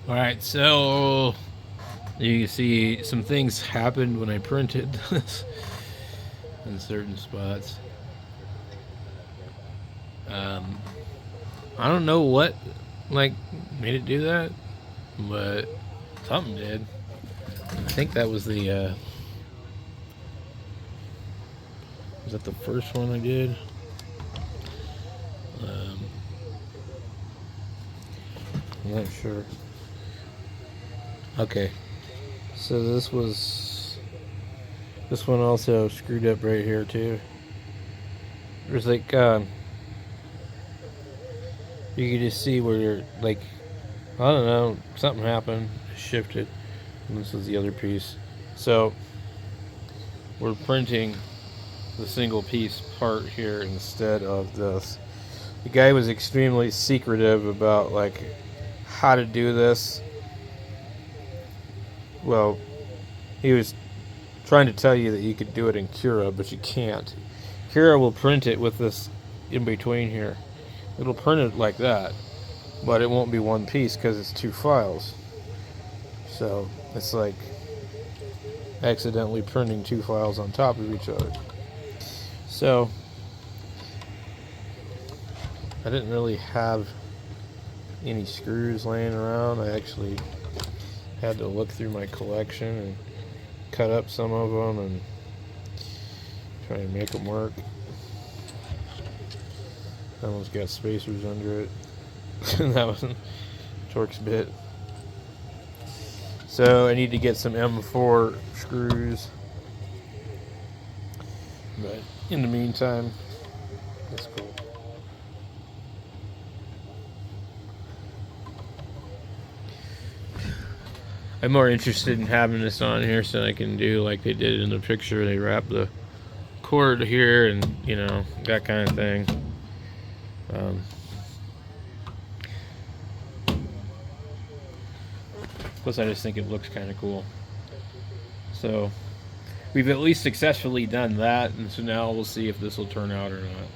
Alright, so you can see some things happened when I printed this in certain spots. I don't know what like made it do that, but something did. I think that was the was that the first one I did? Um, I'm not sure. Okay, so this one also screwed up right here too. There's like you can just see where you're like, I don't know, something happened, it shifted, and this is the other piece. So we're printing the single piece part here instead of this. The guy was extremely secretive about like how to do this. Well, he was trying to tell you that you could do it in Cura, but you can't. Cura will print it with this in between here. It'll print it like that, but it won't be one piece because it's two files. So it's like accidentally printing two files on top of each other. So I didn't really have any screws laying around. I actually had to look through my collection and cut up some of them and try and make them work. That one's got spacers under it. That was Torx bit. So I need to get some M4 screws. But in the meantime, that's cool. I'm more interested in having this on here so I can do like they did in the picture. They wrap the cord here and, you know, that kind of thing. Plus, I just think it looks kind of cool. So we've at least successfully done that, and so now we'll see if this will turn out or not.